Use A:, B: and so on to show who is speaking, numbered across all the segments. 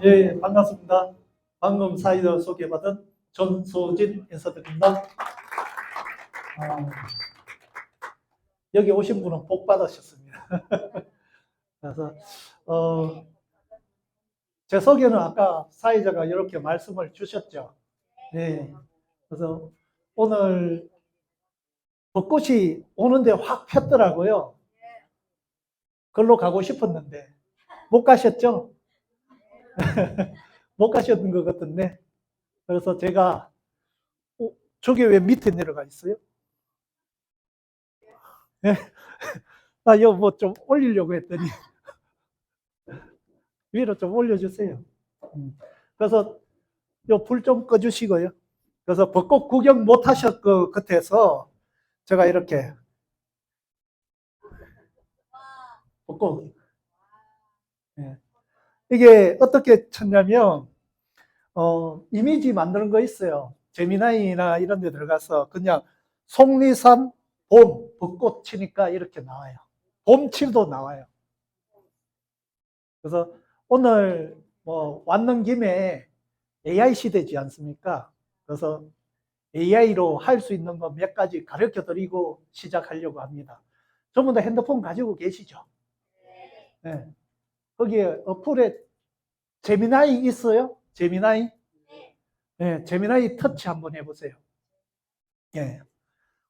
A: 예, 반갑습니다. 방금 사이다 소개받은 전소진 인사드립니다. 여기 오신 분은 복 받으셨습니다. 그래서 제 소개는 아까 사회자가 이렇게 말씀을 주셨죠. 네. 그래서 오늘 벚꽃이 오는데 확 폈더라고요. 글로 가고 싶었는데 못 가셨죠? 못 가셨던 것 같은데. 그래서 제가 저게 왜 밑에 내려가 있어요? 네? 나 이거 뭐 좀 올리려고 했더니 위로 좀 올려주세요. 그래서 요 불 좀 꺼주시고요. 그래서 벚꽃 구경 못 하실 것 같아서 제가 이렇게 벚꽃, 예. 이게 어떻게 쳤냐면 이미지 만드는 거 있어요. 재미나이나 이런 데 들어가서 그냥 속리산 봄 벚꽃 치니까 이렇게 나와요. 봄칠도 나와요. 그래서 오늘 뭐 왔는 김에 AI 시대지 않습니까? 그래서 AI로 할 수 있는 거 몇 가지 가르쳐 드리고 시작하려고 합니다. 전부 다 핸드폰 가지고 계시죠? 네. 거기에 어플에 제미나이 있어요? 제미나이? 네, 제미나이 터치 한번 해보세요. 예.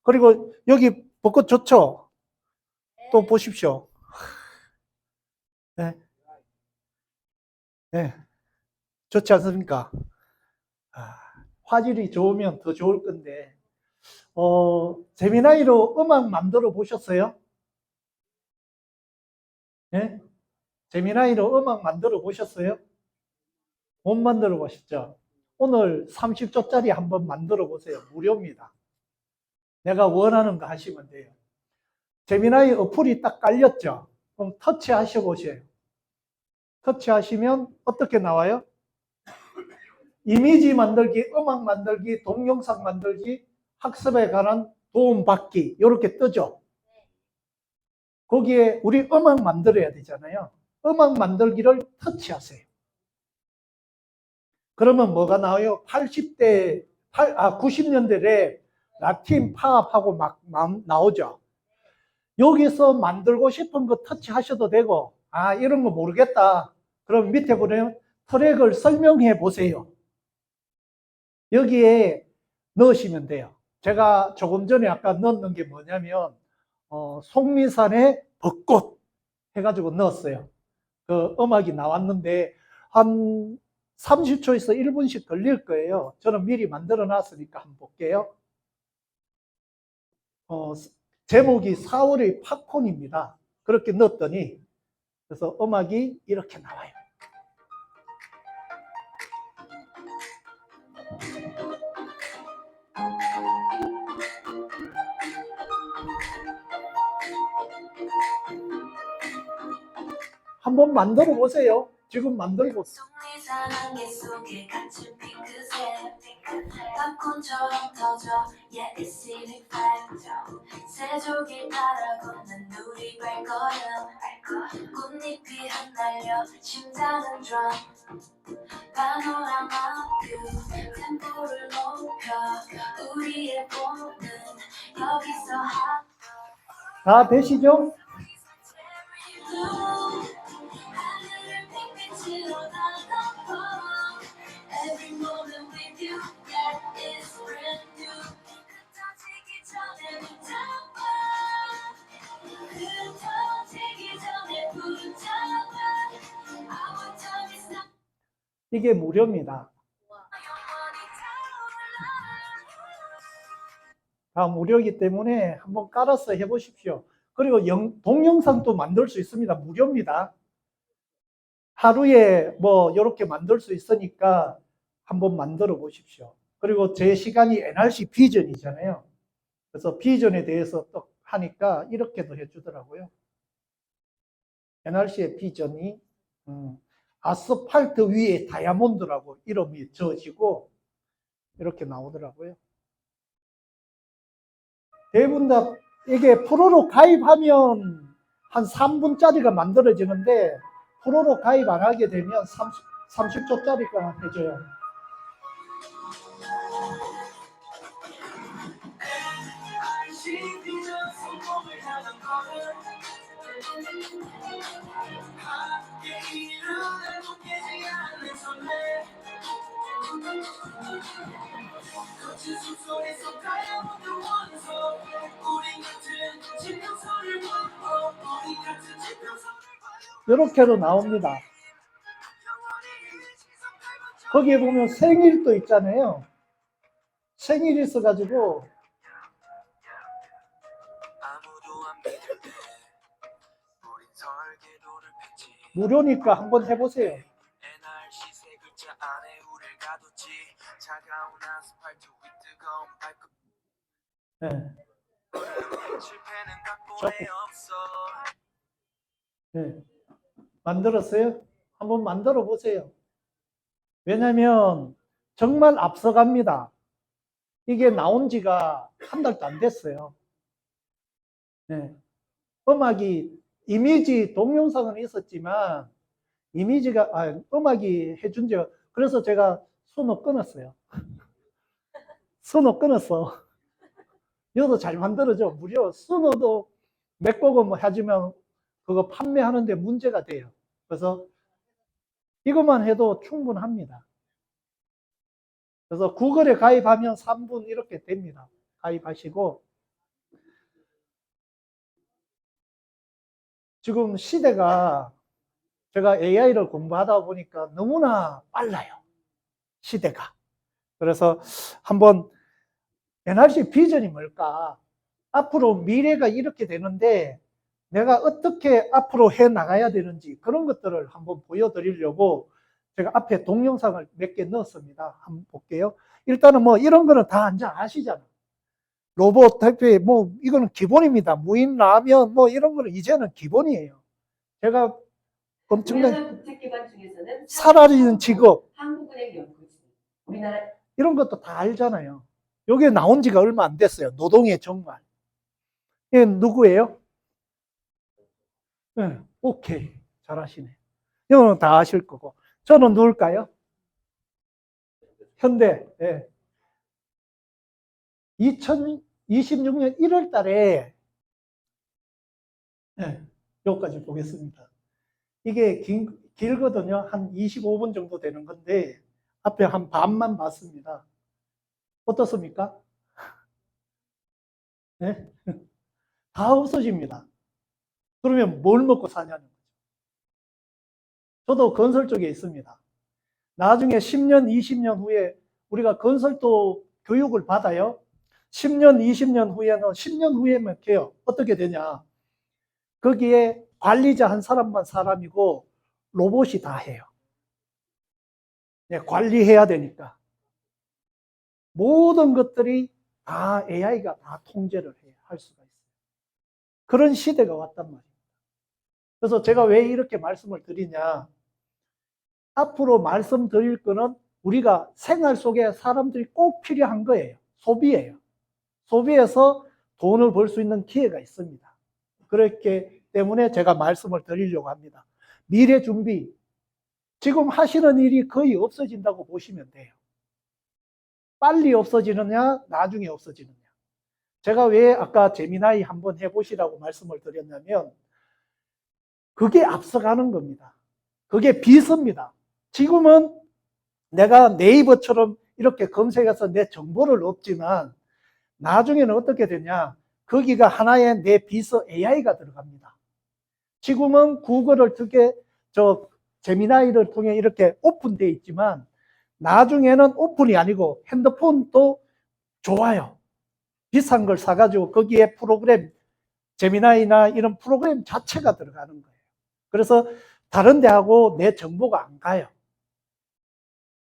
A: 그리고 여기 벚꽃 좋죠? 또 보십시오. 네. 네. 좋지 않습니까? 화질이 좋으면 더 좋을 건데, 제미나이로 음악 만들어 보셨어요? 예? 제미나이로 음악 만들어 보셨어요? 못 만들어 보셨죠? 오늘 30초짜리 한번 만들어 보세요. 무료입니다. 내가 원하는 거 하시면 돼요. 제미나이 어플이 딱 깔렸죠? 그럼 터치 하셔 보세요. 터치 하시면 어떻게 나와요? 이미지 만들기, 음악 만들기, 동영상 만들기, 학습에 관한 도움받기 이렇게 뜨죠? 거기에 우리 음악 만들어야 되잖아요. 음악 만들기를 터치하세요. 그러면 뭐가 나와요? 90년대 랩, 라틴 팝하고 막 나오죠. 여기서 만들고 싶은 거 터치하셔도 되고, 이런 거 모르겠다. 그럼 밑에 보면 트랙을 설명해 보세요. 여기에 넣으시면 돼요. 제가 조금 전에 아까 넣는 게 뭐냐면, 속리산의 벚꽃 해가지고 넣었어요. 그 음악이 나왔는데, 한 30초에서 1분씩 걸릴 거예요. 저는 미리 만들어 놨으니까 한번 볼게요. 제목이 4월의 팝콘입니다. 그렇게 넣었더니, 그래서 음악이 이렇게 나와요. 한번 만들어 보세요. 지금 만들고. 팝콘처럼 터져 예시리 발정 세조길 따라 걷는 우리 발걸음 꽃잎이 흩날려 심장은 drum 파노라마 뷰 템포를 높여 우리의 봄은 여기서 다 되시죠? 이게 무료입니다. 다 무료이기 때문에 한번 깔아서 해보십시오. 그리고 동영상도 만들 수 있습니다. 무료입니다. 하루에 뭐 이렇게 만들 수 있으니까 한번 만들어 보십시오. 그리고 제 시간이 NRC 비전이잖아요. 그래서 비전에 대해서 또 하니까 이렇게도 해주더라고요. NRC의 비전이 아스팔트 위에 다이아몬드라고 이름이 지어지고 이렇게 나오더라고요. 대부분 다 이게 프로로 가입하면 한 3분짜리가 만들어지는데 프로로 가입 안 하게 되면 30초짜리가 해줘요. 이렇게도 나옵니다. 거기에 보면 생일도 있잖아요. 생일이 있어가지고 무료니까 한번 해보세요. 네. 네. 만들었어요? 한번 만들어 보세요. 왜냐면 정말 앞서갑니다. 이게 나온 지가 한 달도 안 됐어요. 네. 음악이 이미지 동영상은 있었지만 이미지가 음악이 해준 지 그래서 제가 손을 끊었어요. 손을 끊었어. 여도 잘 만들어져. 무려 수노도 몇 곡은 뭐 하지만 그거 판매하는데 문제가 돼요. 그래서 이것만 해도 충분합니다. 그래서 구글에 가입하면 3분 이렇게 됩니다. 가입하시고 지금 시대가 제가 AI를 공부하다 보니까 너무나 빨라요. 시대가. 그래서 한번 NRC 비전이 뭘까? 앞으로 미래가 이렇게 되는데 내가 어떻게 앞으로 해 나가야 되는지 그런 것들을 한번 보여드리려고 제가 앞에 동영상을 몇 개 넣었습니다. 한번 볼게요. 일단은 뭐 이런 거는 다 아시잖아. 로봇 택배 뭐 이거는 기본입니다. 무인 라면 뭐 이런 거는 이제는 기본이에요. 제가 엄청난
B: 국책기관 중에서는
A: 사라지는 직업
B: 한국은행 연구진 우리나라
A: 이런 것도 다 알잖아요. 요게 나온 지가 얼마 안 됐어요. 노동의 정말. 얘 누구예요? 네, 오케이. 잘하시네. 이거는 다 아실 거고. 저는 누굴까요? 현대. 네. 2026년 1월 달에, 네, 여기까지 보겠습니다. 이게 길거든요. 한 25분 정도 되는 건데, 앞에 한 반만 봤습니다. 어떻습니까? 네? 다 없어집니다. 그러면 뭘 먹고 사냐는 거죠. 저도 건설 쪽에 있습니다. 나중에 10년, 20년 후에 우리가 건설도 교육을 받아요. 10년, 20년 후에는 10년 후에만 해요. 어떻게 되냐. 거기에 관리자 한 사람만 사람이고 로봇이 다 해요. 네, 관리해야 되니까. 모든 것들이 다 AI가 다 통제를 할 수가 있어요. 그런 시대가 왔단 말이에요. 그래서 제가 왜 이렇게 말씀을 드리냐. 앞으로 말씀드릴 거는 우리가 생활 속에 사람들이 꼭 필요한 거예요. 소비예요. 소비해서 돈을 벌 수 있는 기회가 있습니다. 그렇기 때문에 제가 말씀을 드리려고 합니다. 미래 준비. 지금 하시는 일이 거의 없어진다고 보시면 돼요. 빨리 없어지느냐, 나중에 없어지느냐. 제가 왜 아까 제미나이 한번 해보시라고 말씀을 드렸냐면, 그게 앞서가는 겁니다. 그게 비서입니다. 지금은 내가 네이버처럼 이렇게 검색해서 내 정보를 얻지만, 나중에는 어떻게 되냐. 거기가 하나의 내 비서 AI가 들어갑니다. 지금은 구글을 통해 제미나이를 통해 이렇게 오픈되어 있지만 나중에는 오픈이 아니고 핸드폰도 좋아요. 비싼 걸 사가지고 거기에 프로그램 제미나이나 이런 프로그램 자체가 들어가는 거예요. 그래서 다른 데하고 내 정보가 안 가요.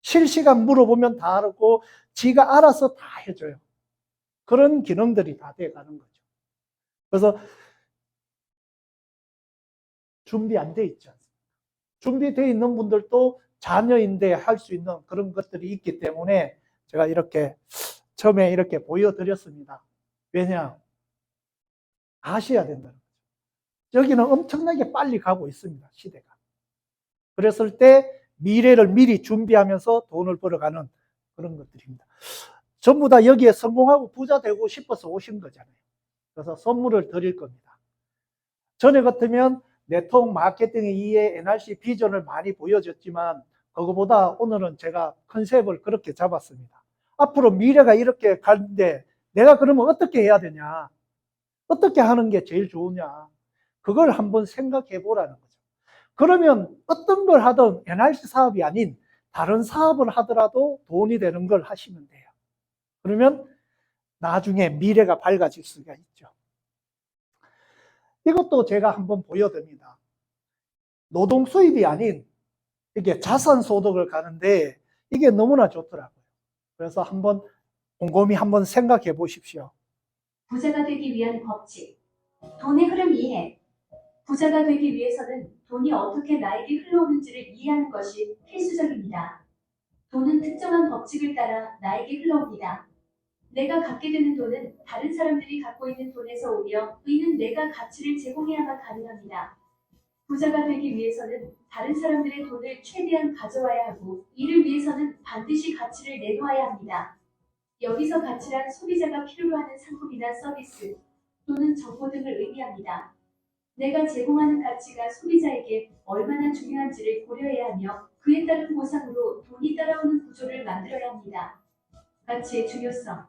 A: 실시간 물어보면 다 알고 지가 알아서 다 해줘요. 그런 기능들이 다 돼가는 거죠. 그래서 준비 안 돼 있지 않습니까? 준비되어 있는 분들도 자녀인데 할 수 있는 그런 것들이 있기 때문에 제가 이렇게 처음에 이렇게 보여드렸습니다. 왜냐? 아셔야 된다는 거죠. 여기는 엄청나게 빨리 가고 있습니다. 시대가. 그랬을 때 미래를 미리 준비하면서 돈을 벌어가는 그런 것들입니다. 전부 다 여기에 성공하고 부자 되고 싶어서 오신 거잖아요. 그래서 선물을 드릴 겁니다. 전에 같으면 네트워크 마케팅에 의해 NRC 비전을 많이 보여줬지만 그거보다 오늘은 제가 컨셉을 그렇게 잡았습니다. 앞으로 미래가 이렇게 가는데 내가 그러면 어떻게 해야 되냐? 어떻게 하는 게 제일 좋으냐? 그걸 한번 생각해 보라는 거죠. 그러면 어떤 걸 하든 NRC 사업이 아닌 다른 사업을 하더라도 돈이 되는 걸 하시면 돼요. 그러면 나중에 미래가 밝아질 수가 있죠. 이것도 제가 한번 보여드립니다. 노동 수입이 아닌 이게 자산 소득을 가는데 이게 너무나 좋더라고요. 그래서 한번 곰곰이 한번 생각해 보십시오.
C: 부자가 되기 위한 법칙. 돈의 흐름 이해. 부자가 되기 위해서는 돈이 어떻게 나에게 흘러오는지를 이해하는 것이 필수적입니다. 돈은 특정한 법칙을 따라 나에게 흘러옵니다. 내가 갖게 되는 돈은 다른 사람들이 갖고 있는 돈에서 오며 이는 내가 가치를 제공해야만 가능합니다. 부자가 되기 위해서는 다른 사람들의 돈을 최대한 가져와야 하고 이를 위해서는 반드시 가치를 내놓아야 합니다. 여기서 가치란 소비자가 필요로 하는 상품이나 서비스 또는 정보 등을 의미합니다. 내가 제공하는 가치가 소비자에게 얼마나 중요한지를 고려해야 하며 그에 따른 보상으로 돈이 따라오는 구조를 만들어야 합니다. 가치의 중요성.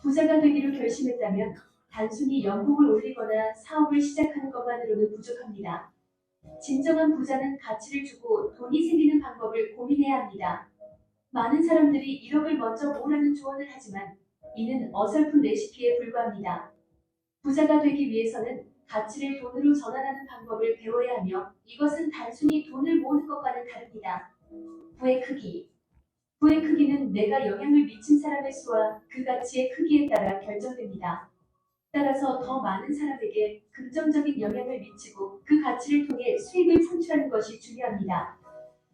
C: 부자가 되기로 결심했다면 단순히 연봉을 올리거나 사업을 시작하는 것만으로는 부족합니다. 진정한 부자는 가치를 주고 돈이 생기는 방법을 고민해야 합니다. 많은 사람들이 1억을 먼저 모으라는 조언을 하지만 이는 어설픈 레시피에 불과합니다. 부자가 되기 위해서는 가치를 돈으로 전환하는 방법을 배워야 하며 이것은 단순히 돈을 모으는 것과는 다릅니다. 부의 크기. 부의 크기는 내가 영향을 미친 사람의 수와 그 가치의 크기에 따라 결정됩니다. 따라서 더 많은 사람에게 긍정적인 영향을 미치고 그 가치를 통해 수익을 창출하는 것이 중요합니다.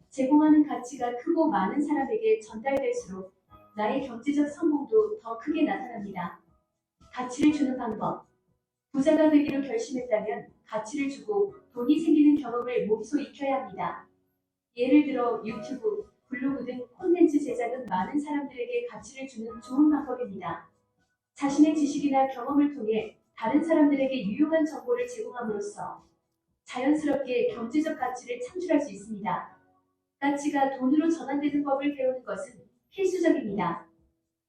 C: 제공하는 가치가 크고 많은 사람에게 전달될수록 나의 경제적 성공도 더 크게 나타납니다. 가치를 주는 방법. 부자가 되기로 결심했다면 가치를 주고 돈이 생기는 경험을 몸소 익혀야 합니다. 예를 들어 유튜브, 블로그 등 콘텐츠 제작은 많은 사람들에게 가치를 주는 좋은 방법입니다. 자신의 지식이나 경험을 통해 다른 사람들에게 유용한 정보를 제공함으로써 자연스럽게 경제적 가치를 창출할 수 있습니다. 가치가 돈으로 전환되는 법을 배우는 것은 필수적입니다.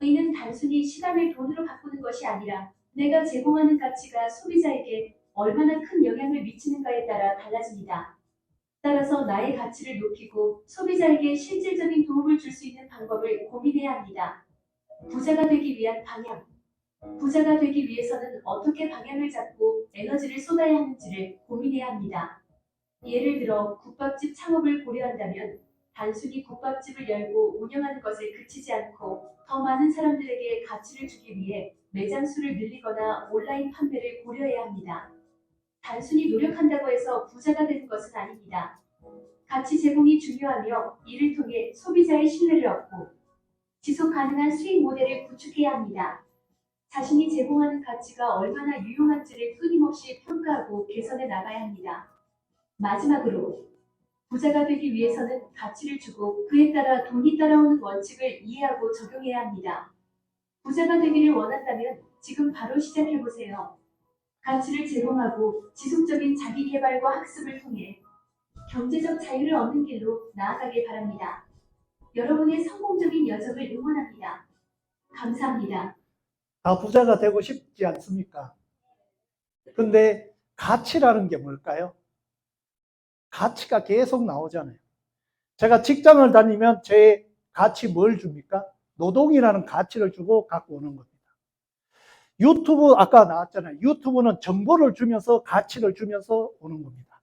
C: 이는 단순히 시간을 돈으로 바꾸는 것이 아니라 내가 제공하는 가치가 소비자에게 얼마나 큰 영향을 미치는가에 따라 달라집니다. 따라서 나의 가치를 높이고 소비자에게 실질적인 도움을 줄 수 있는 방법을 고민해야 합니다. 부자가 되기 위한 방향. 부자가 되기 위해서는 어떻게 방향을 잡고 에너지를 쏟아야 하는지를 고민해야 합니다. 예를 들어 국밥집 창업을 고려한다면 단순히 국밥집을 열고 운영하는 것에 그치지 않고 더 많은 사람들에게 가치를 주기 위해 매장 수를 늘리거나 온라인 판매를 고려해야 합니다. 단순히 노력한다고 해서 부자가 되는 것은 아닙니다. 가치 제공이 중요하며 이를 통해 소비자의 신뢰를 얻고 지속 가능한 수익 모델을 구축해야 합니다. 자신이 제공하는 가치가 얼마나 유용한지를 끊임없이 평가하고 개선해 나가야 합니다. 마지막으로 부자가 되기 위해서는 가치를 주고 그에 따라 돈이 따라오는 원칙을 이해하고 적용해야 합니다. 부자가 되기를 원한다면 지금 바로 시작해보세요. 가치를 제공하고 지속적인 자기 개발과 학습을 통해 경제적 자유를 얻는 길로 나아가길 바랍니다. 여러분의 성공적인 여정을 응원합니다. 감사합니다.
A: 다 부자가 되고 싶지 않습니까? 근데 가치라는 게 뭘까요? 가치가 계속 나오잖아요. 제가 직장을 다니면 제 가치 뭘 줍니까? 노동이라는 가치를 주고 갖고 오는 겁니다. 유튜브 아까 나왔잖아요. 유튜브는 정보를 주면서 가치를 주면서 오는 겁니다.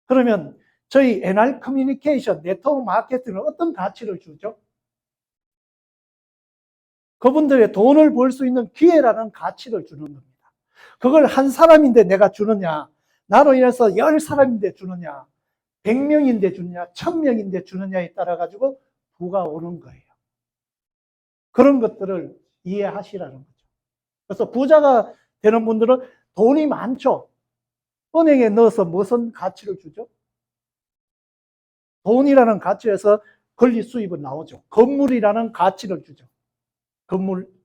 A: 그러면 저희 NR 커뮤니케이션, 네트워크 마케팅은 어떤 가치를 주죠? 그분들의 돈을 벌 수 있는 기회라는 가치를 주는 겁니다. 그걸 한 사람인데 내가 주느냐, 나로 인해서 10사람인데 주느냐, 100명인데 주느냐, 1000명인데 주느냐에 따라 가지고 부가 오는 거예요. 그런 것들을 이해하시라는 거죠. 그래서 부자가 되는 분들은 돈이 많죠. 은행에 넣어서 무슨 가치를 주죠? 돈이라는 가치에서 권리 수입은 나오죠. 건물이라는 가치를 주죠.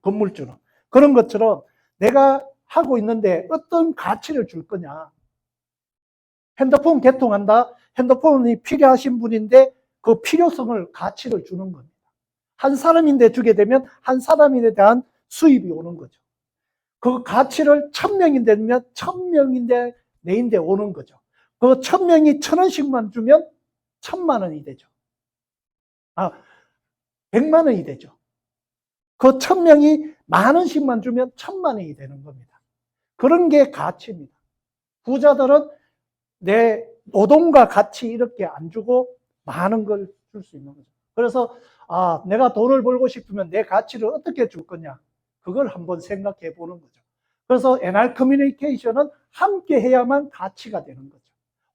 A: 건물주는. 그런 것처럼 내가 하고 있는데 어떤 가치를 줄 거냐. 핸드폰 개통한다. 핸드폰이 필요하신 분인데 그 필요성을 가치를 주는 겁니다. 한 사람인데 주게 되면 한 사람에 대한 수입이 오는 거죠. 그 가치를 1000명인데 되면 1000명인데 내인데 오는 거죠. 그 1000명이 1000원씩만 주면 1000만 원이 되죠. 100만 원이 되죠. 그 1000명이 만 원씩만 주면 1000만 원이 되는 겁니다. 그런 게 가치입니다. 부자들은 내 노동과 같이 이렇게 안 주고 많은 걸 줄 수 있는 거죠. 그래서 내가 돈을 벌고 싶으면 내 가치를 어떻게 줄 거냐. 그걸 한번 생각해 보는 거죠. 그래서 NR 커뮤니케이션은 함께 해야만 가치가 되는 거죠.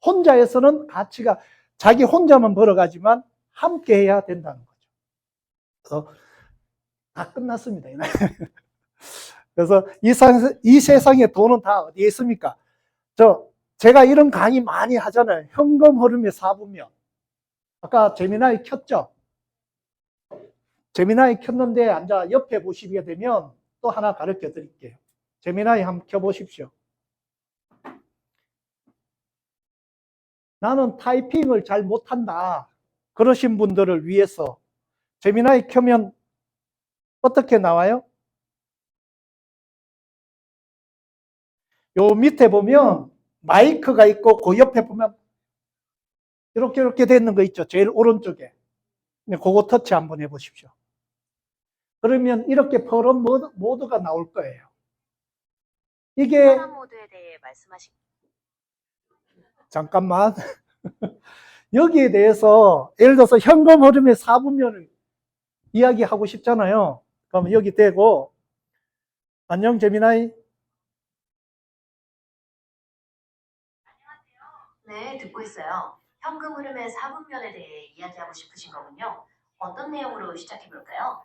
A: 혼자 해서는 가치가 자기 혼자만 벌어가지만 함께 해야 된다는 거죠. 그래서 다 끝났습니다. 그래서 이 세상에 돈은 다 어디에 있습니까? 제가 이런 강의 많이 하잖아요. 현금 흐름의 4분면. 아까 재미나이 켰죠? 재미나이 켰는데 앉아 옆에 보시게 되면 또 하나 가르쳐 드릴게요. 재미나이 한번 켜보십시오. 나는 타이핑을 잘 못한다. 그러신 분들을 위해서 재미나이 켜면 어떻게 나와요? 요 밑에 보면 마이크가 있고 그 옆에 보면 이렇게 되는 거 있죠. 제일 오른쪽에. 그거 터치 한번 해보십시오. 그러면 이렇게 퍼런 모드가 나올 거예요. 이게
D: 편한 모드에 대해
A: 잠깐만. 여기에 대해서 예를 들어서 현금 흐름의 4분면을 이야기하고 싶잖아요. 그러면 여기 대고 안녕 재미나이.
D: 네, 듣고 있어요. 현금 흐름의 4분면에 대해 이야기하고 싶으신 거군요. 어떤 내용으로 시작해 볼까요?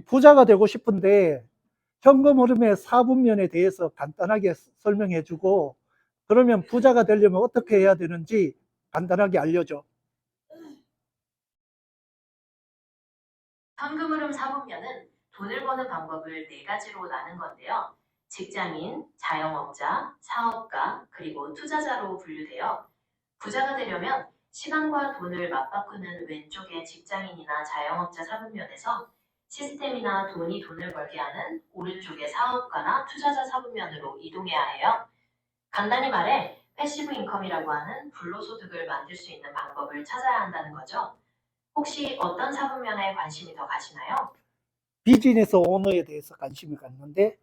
A: 부자가 되고 싶은데 현금 흐름의 4분면에 대해서 간단하게 설명해 주고 그러면 부자가 되려면 어떻게 해야 되는지 간단하게 알려줘.
D: 현금 흐름 4분면은 돈을 버는 방법을 4가지로 나눈 건데요. 직장인, 자영업자, 사업가, 그리고 투자자로 분류돼요. 부자가 되려면 시간과 돈을 맞바꾸는 왼쪽의 직장인이나 자영업자 4분면에서 시스템이나 돈이 돈을 벌게 하는 오른쪽의 사업가나 투자자 4분면으로 이동해야 해요. 간단히 말해 패시브 인컴이라고 하는 불로소득을 만들 수 있는 방법을 찾아야 한다는 거죠. 혹시 어떤 4분면에 관심이 더 가시나요?
A: 비즈니스 오너에 대해서 관심이 갔는데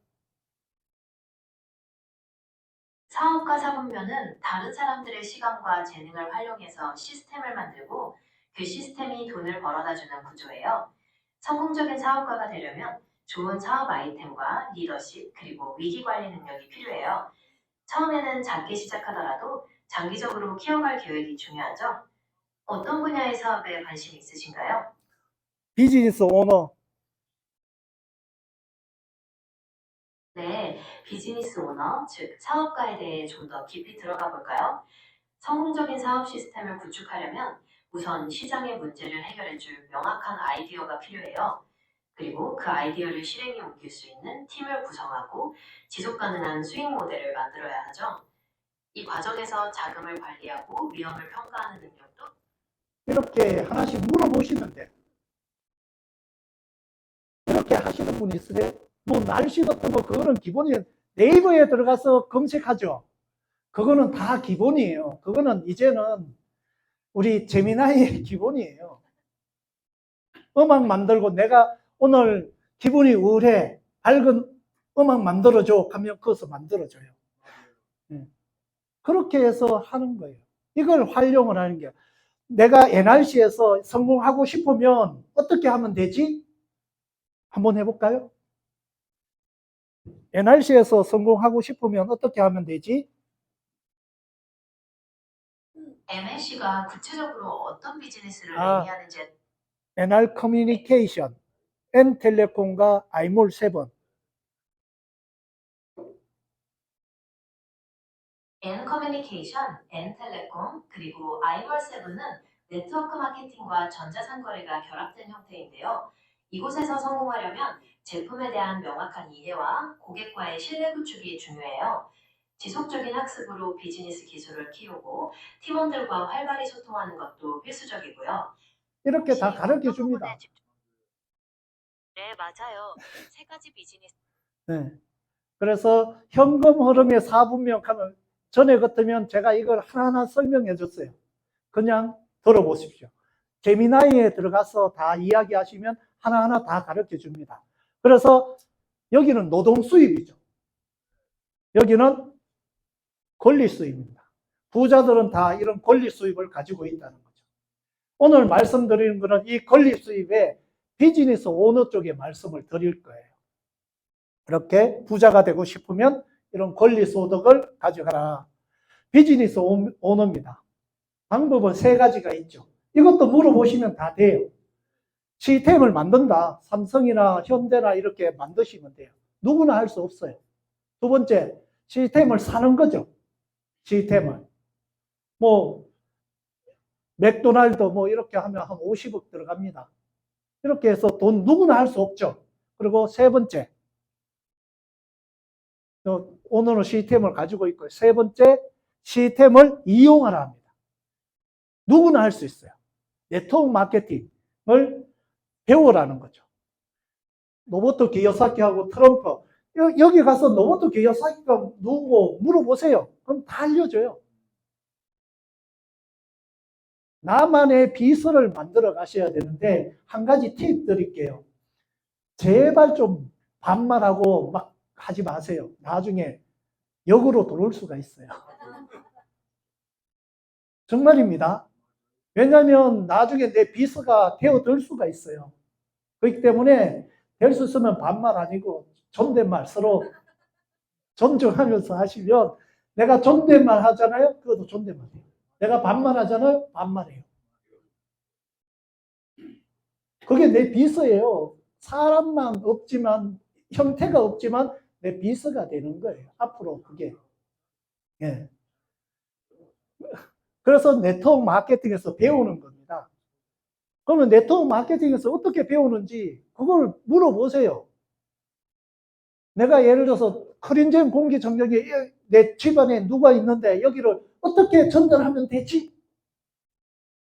D: 사업가 4분면은 다른 사람들의 시간과 재능을 활용해서 시스템을 만들고 그 시스템이 돈을 벌어다주는 구조예요. 성공적인 사업가가 되려면 좋은 사업 아이템과 리더십 그리고 위기 관리 능력이 필요해요. 처음에는 작게 시작하더라도 장기적으로 키워갈 계획이 중요하죠. 어떤 분야의 사업에 관심이 있으신가요?
A: 비즈니스 오너
D: 네, 비즈니스 오너, 즉 사업가에 대해 좀 더 깊이 들어가 볼까요? 성공적인 사업 시스템을 구축하려면 우선 시장의 문제를 해결해줄 명확한 아이디어가 필요해요. 그리고 그 아이디어를 실행에 옮길 수 있는 팀을 구성하고 지속 가능한 수익 모델을 만들어야 하죠. 이 과정에서 자금을 관리하고 위험을 평가하는 능력도
A: 이렇게 하나씩 물어보시는데 이렇게 하시는 분이 있으세요? 뭐 날씨 같은 거 그거는 기본이에요. 네이버에 들어가서 검색하죠. 그거는 다 기본이에요. 그거는 이제는 우리 재미나이의 기본이에요. 음악 만들고 내가 오늘 기분이 우울해. 밝은 음악 만들어줘. 하면 그것을 만들어줘요. 그렇게 해서 하는 거예요. 이걸 활용을 하는 게 내가 NRC에서 성공하고 싶으면 어떻게 하면 되지? 한번 해볼까요? NRC에서 성공하고 싶으면 어떻게 하면 되지?
D: MNC가 구체적으로 어떤 비즈니스를
A: 아.
D: 의미하는지
A: NR 커뮤니케이션, N텔레콤과 아이몰 7.
D: N커뮤니케이션, N텔레콤, 그리고 아이몰7은 네트워크 마케팅과 전자상거래가 결합된 형태인데요. 이곳에서 성공하려면 제품에 대한 명확한 이해와 고객과의 신뢰 구축이 중요해요. 지속적인 학습으로 비즈니스 기술을 키우고 팀원들과 활발히 소통하는 것도 필수적이고요.
A: 이렇게 다 가르쳐 줍니다.
D: 네, 맞아요. 세 가지 비즈니스.
A: 네. 그래서 현금 흐름의 4분명 하면 전에 같으면 제가 이걸 하나하나 설명해 줬어요. 그냥 들어보십시오. 제미나이에 들어가서 다 이야기하시면 하나하나 다 가르쳐 줍니다. 그래서 여기는 노동 수입이죠. 여기는 권리 수입입니다. 부자들은 다 이런 권리 수입을 가지고 있다는 거죠. 오늘 말씀드리는 것은 이 권리 수입의 비즈니스 오너 쪽에 말씀을 드릴 거예요. 이렇게 부자가 되고 싶으면 이런 권리 소득을 가져가라. 비즈니스 오너입니다. 방법은 세 가지가 있죠. 이것도 물어보시면 다 돼요. 시스템을 만든다. 삼성이나 현대나 이렇게 만드시면 돼요. 누구나 할 수 없어요. 두 번째, 시스템을 사는 거죠. 시스템을. 뭐, 맥도날드 뭐 이렇게 하면 한 50억 들어갑니다. 이렇게 해서 돈 누구나 할 수 없죠. 그리고 세 번째, 오늘은 시스템을 가지고 있고, 세 번째, 시스템을 이용하라 합니다. 누구나 할 수 있어요. 네트워크 마케팅을 배우라는 거죠. 노보토 기요사키하고 트럼프, 여기 가서 노보토 기요사키가 누구고 물어보세요. 그럼 다 알려줘요. 나만의 비서를 만들어 가셔야 되는데, 한 가지 팁 드릴게요. 제발 좀 반말하고 막 하지 마세요. 나중에 역으로 돌아올 수가 있어요. 정말입니다. 왜냐하면 나중에 내 비서가 되어들 수가 있어요. 그렇기 때문에 될 수 있으면 반말 아니고 존댓말 서로 존중하면서 하시면, 내가 존댓말 하잖아요. 그것도 존댓말이에요. 내가 반말 하잖아요. 반말이에요. 그게 내 비서예요. 사람만 없지만, 형태가 없지만 내 비서가 되는 거예요. 앞으로 그게. 예. 그래서 네트워크 마케팅에서 배우는 겁니다. 그러면 네트워크 마케팅에서 어떻게 배우는지 그걸 물어보세요. 내가 예를 들어서 크린젠 공기청정기 내 집안에 누가 있는데 여기를 어떻게 전달하면 되지?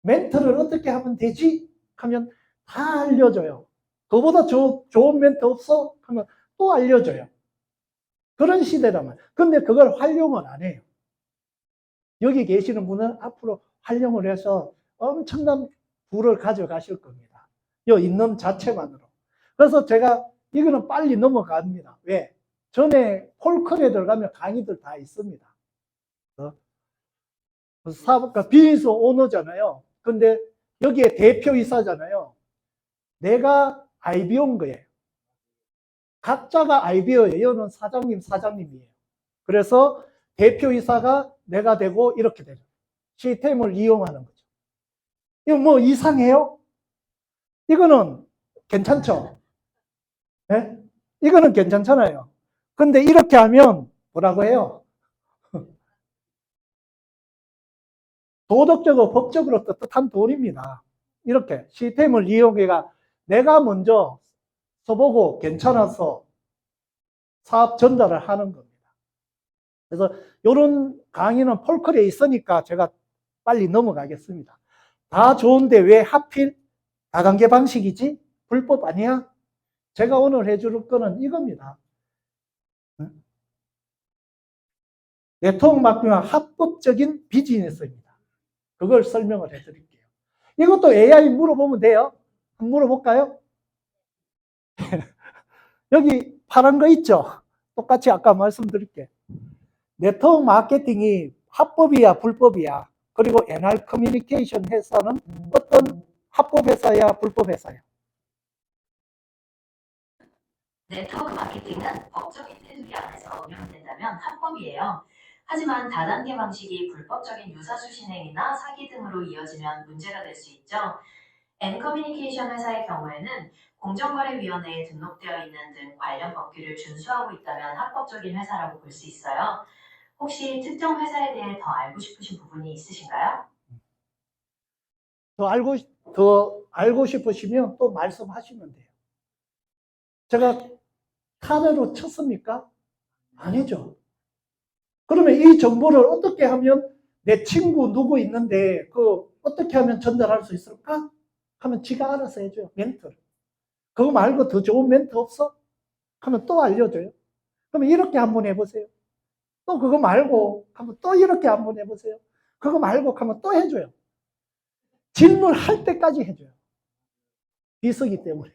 A: 멘트를 어떻게 하면 되지? 하면 다 알려줘요. 그보다 좋은 멘트 없어? 하면 또 알려줘요. 그런 시대라면. 근데 그걸 활용을 안 해요. 여기 계시는 분은 앞으로 활용을 해서 엄청난 부를 가져가실 겁니다. 요 있는 자체만으로. 그래서 제가 이거는 빨리 넘어갑니다. 왜? 전에 폴클에 들어가면 강의들 다 있습니다. 사업가 비즈니스 오너잖아요. 근데 여기에 대표이사잖아요. 내가 IBO인 거예요. 각자가 IBO예요. 여는 사장님이에요. 그래서 대표이사가 내가 되고 이렇게 되죠. 시스템을 이용하는 거죠. 이거 뭐 이상해요? 이거는 괜찮죠? 네? 이거는 괜찮잖아요. 근데 이렇게 하면 뭐라고 해요? 도덕적으로 법적으로 떳떳한 돈입니다. 이렇게 시스템을 이용해가 내가 먼저 써보고 괜찮아서 사업 전달을 하는 겁니다. 그래서 이런 강의는 폴클에 있으니까 제가 빨리 넘어가겠습니다. 다 좋은데 왜 하필 다단계 방식이지? 불법 아니야? 제가 오늘 해줄 거는 이겁니다. 네트워크 마케팅은 합법적인 비즈니스입니다. 그걸 설명을 해드릴게요. 이것도 AI 물어보면 돼요. 한번 물어볼까요? 여기 파란 거 있죠? 똑같이 아까 말씀드릴게요. 네트워크 마케팅이 합법이야, 불법이야? 그리고 NR 커뮤니케이션 회사는 어떤 합법 회사야, 불법 회사야?
D: 네트워크 마케팅은 법적인 테두리 안에서 운영된다면 합법이에요. 하지만 다단계 방식이 불법적인 유사수 신행이나 사기 등으로 이어지면 문제가 될 수 있죠. N커뮤니케이션 회사의 경우에는 공정거래위원회에 등록되어 있는 등 관련 법규를 준수하고 있다면 합법적인 회사라고 볼 수 있어요. 혹시 특정 회사에 대해 더 알고 싶으신 부분이 있으신가요?
A: 더 알고 싶으시면 또 말씀하시면 돼요. 제가 카드로 쳤습니까? 아니죠. 그러면 이 정보를 어떻게 하면 내 친구 누구 있는데 어떻게 하면 전달할 수 있을까? 하면 지가 알아서 해줘요. 멘트를. 그거 말고 더 좋은 멘트 없어? 하면 또 알려줘요. 그러면 이렇게 한번 해보세요. 또 그거 말고 하면 또 이렇게 한번 해보세요. 그거 말고 하면 또 해줘요. 질문할 때까지 해줘요. 비서기 때문에.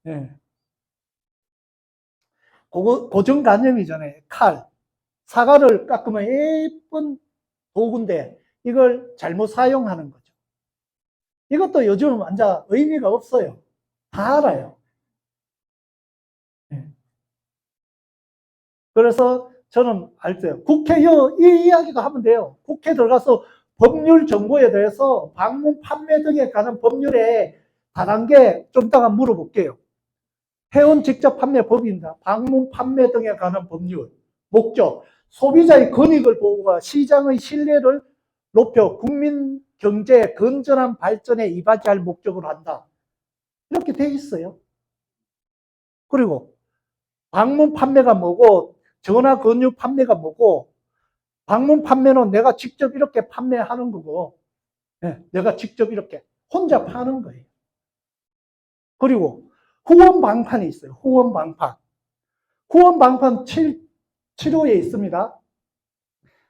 A: 네. 고정관념이잖아요. 칼. 사과를 깎으면 예쁜 도구인데 이걸 잘못 사용하는 거죠. 이것도 요즘 완전 의미가 없어요. 다 알아요. 네. 그래서 저는 알 때요. 국회요, 이 이야기도 하면 돼요. 국회 들어가서 법률 정보에 대해서 방문 판매 등에 관한 법률에 다단계 좀 이따가 물어볼게요. 회원 직접 판매 법입니다. 방문 판매 등에 관한 법률. 목적. 소비자의 권익을 보호와 시장의 신뢰를 높여 국민 경제 건전한 발전에 이바지할 목적으로 한다. 이렇게 돼 있어요. 그리고 방문 판매가 뭐고 전화 권유 판매가 뭐고 방문 판매는 내가 직접 이렇게 판매하는 거고 내가 직접 이렇게 혼자 파는 거예요. 그리고 후원 방판이 있어요. 후원 방판. 후원 방판 7호에 있습니다.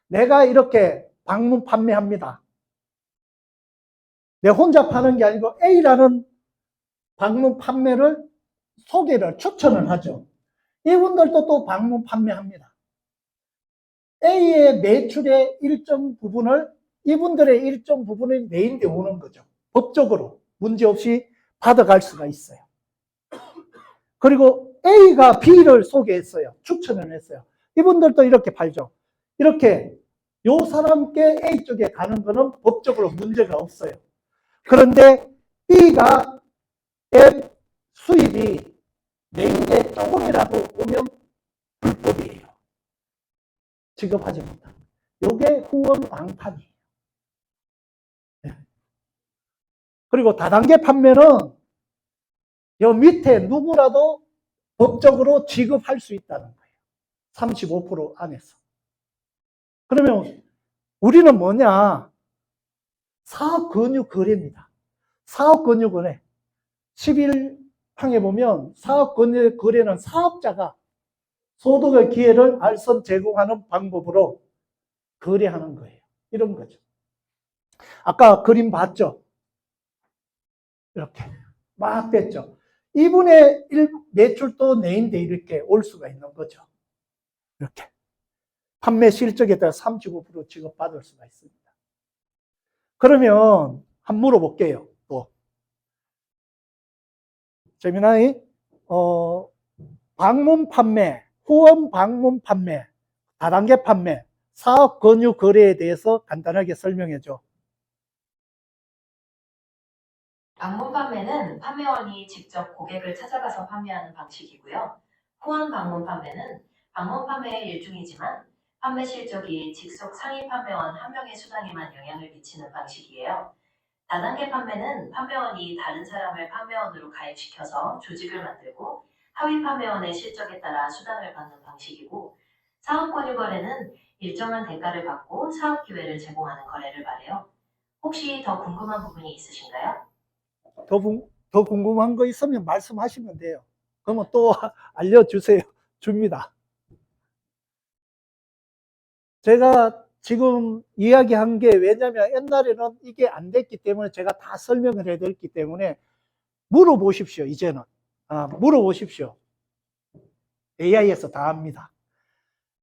A: 내가 이렇게 방문 판매합니다. 내 혼자 파는 게 아니고 A라는 방문 판매를 소개를 추천을 하죠. 이분들도 또 방문 판매합니다. A의 매출의 일정 부분을 이분들의 일정 부분을 내인데 오는 거죠. 법적으로 문제없이 받아갈 수가 있어요. 그리고 A가 B를 소개했어요. 추천을 했어요. 이분들도 이렇게 팔죠. 이렇게 요 사람께 A 쪽에 가는 거는 법적으로 문제가 없어요. 그런데 B가 앱 수입이 내인데 조금이라도 오면 불법이에요. 지급하지 못한다. 요게 후원 방판이에요. 네. 그리고 다단계 판매는 요 밑에 누구라도 법적으로 지급할 수 있다는 거예요. 35% 안에서. 그러면 우리는 뭐냐? 사업권유거래입니다. 사업권유거래. 11항에 보면 사업권유거래는 사업자가 소득의 기회를 알선 제공하는 방법으로 거래하는 거예요. 이런 거죠. 아까 그림 봤죠? 이렇게 막 됐죠. 이분의 매출도 내인데 이렇게 올 수가 있는 거죠. 이렇게. 판매 실적에 따라 35% 지급받을 수가 있습니다. 그러면 한번 물어볼게요. 또. 재미나이, 방문 판매, 후원 방문 판매, 다단계 판매, 사업 권유 거래에 대해서 간단하게 설명해 줘.
D: 방문 판매는 판매원이 직접 고객을 찾아가서 판매하는 방식이고요. 후원 방문 판매는 방문 판매의 일종이지만 판매 실적이 직속 상위 판매원 한 명의 수당에만 영향을 미치는 방식이에요. 다단계 판매는 판매원이 다른 사람을 판매원으로 가입시켜서 조직을 만들고 하위 판매원의 실적에 따라 수당을 받는 방식이고, 사업 권유 거래는 일정한 대가를 받고 사업 기회를 제공하는 거래를 말해요. 혹시 더 궁금한 부분이 있으신가요?
A: 더 궁금한 거 있으면 말씀하시면 돼요. 그러면 또 알려주세요. 줍니다. 제가 지금 이야기한 게 왜냐면 옛날에는 이게 안 됐기 때문에 제가 다 설명을 해드렸기 때문에 물어보십시오. 이제는. 물어보십시오. AI에서 다 합니다.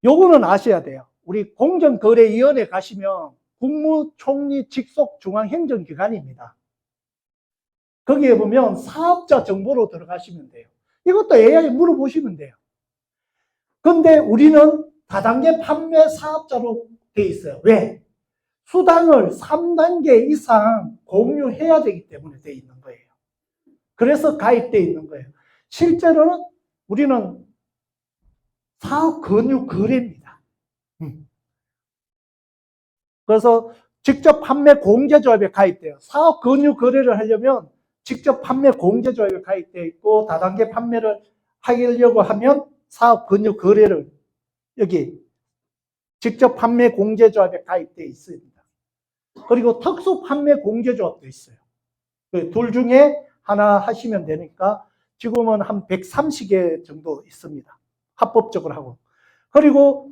A: 요거는 아셔야 돼요. 우리 공정거래위원회 가시면 국무총리 직속 중앙행정기관입니다. 거기에 보면 사업자 정보로 들어가시면 돼요. 이것도 AI 물어보시면 돼요. 근데 우리는 다단계 판매 사업자로 돼 있어요. 왜? 수당을 3단계 이상 공유해야 되기 때문에 돼 있는 거예요. 그래서 가입돼 있는 거예요. 실제로는 우리는 사업 권유 거래입니다. 그래서 직접 판매 공제조합에 가입돼요. 사업 권유 거래를 하려면 직접 판매 공제조합에 가입되어 있고 다단계 판매를 하려고 하면 사업 권유 거래를 여기 직접 판매 공제조합에 가입되어 있습니다. 그리고 특수 판매 공제조합도 있어요. 둘 중에 하나 하시면 되니까 지금은 한 130개 정도 있습니다. 합법적으로 하고. 그리고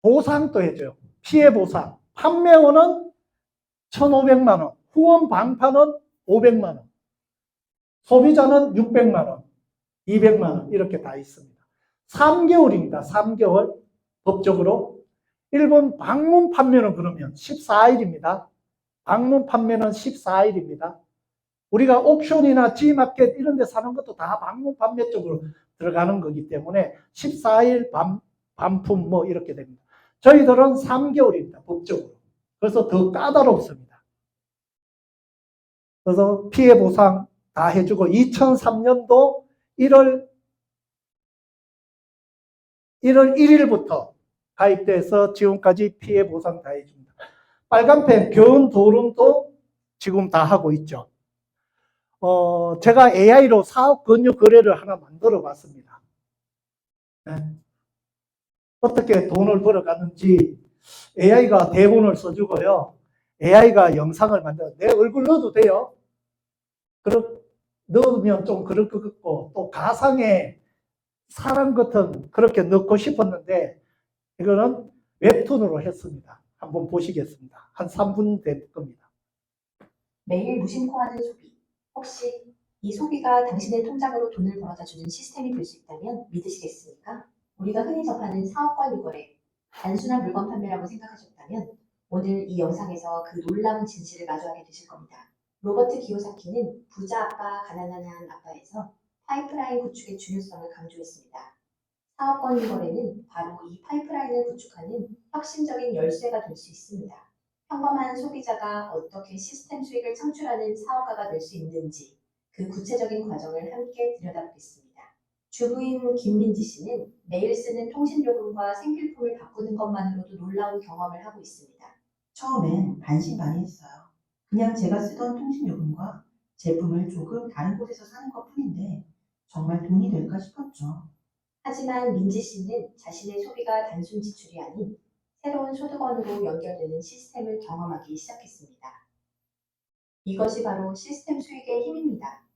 A: 보상도 해줘요. 피해 보상. 판매원은 1,500만 원, 후원 방판은 500만 원, 소비자는 600만 원, 200만 원 이렇게 다 있습니다. 3개월입니다. 3개월 법적으로. 일본 방문 판매는 그러면 14일입니다. 방문 판매는 14일입니다. 우리가 옥션이나 G마켓 이런 데 사는 것도 다 방문 판매 쪽으로 들어가는 거기 때문에 14일 반품 뭐 이렇게 됩니다. 저희들은 3개월입니다. 법적으로. 그래서 더 까다롭습니다. 그래서 피해 보상 다 해주고 2003년도 1월 1일부터 가입돼서 지금까지 피해 보상 다 해줍니다. 빨간펜 교훈 도름도 지금 다 하고 있죠. 제가 AI로 사업 권유 거래를 하나 만들어 봤습니다. 네. 어떻게 돈을 벌어갔는지 AI가 대본을 써주고요. AI가 영상을 만들어 내 얼굴 넣어도 돼요. 넣으면 좀 그럴 것 같고 또 가상의 사람 같은 그렇게 넣고 싶었는데 이거는 웹툰으로 했습니다. 한번 보시겠습니다. 한 3분 될 겁니다.
C: 매일 무심코 하는 소비. 혹시 이 소비가 당신의 통장으로 돈을 벌어다 주는 시스템이 될 수 있다면 믿으시겠습니까? 우리가 흔히 접하는 사업과 유거래, 단순한 물건 판매라고 생각하셨다면 오늘 이 영상에서 그 놀라운 진실을 마주하게 되실 겁니다. 로버트 기요사키는 부자 아빠, 가난한 아빠에서 파이프라인 구축의 중요성을 강조했습니다. 사업권 유거래는 바로 이 파이프라인을 구축하는 혁신적인 열쇠가 될 수 있습니다. 평범한 소비자가 어떻게 시스템 수익을 창출하는 사업가가 될 수 있는지 그 구체적인 과정을 함께 들여다보겠습니다. 주부인 김민지 씨는 매일 쓰는 통신요금과 생필품을 바꾸는 것만으로도 놀라운 경험을 하고 있습니다.
E: 처음엔 반신반의했어요. 그냥 제가 쓰던 통신요금과 제품을 조금 다른 곳에서 사는 것 뿐인데 정말 돈이 될까 싶었죠.
C: 하지만 민지 씨는 자신의 소비가 단순 지출이 아닌 새로운 소득원으로 연결되는 시스템을 경험하기 시작했습니다. 이것이 바로 시스템 수익의 힘입니다.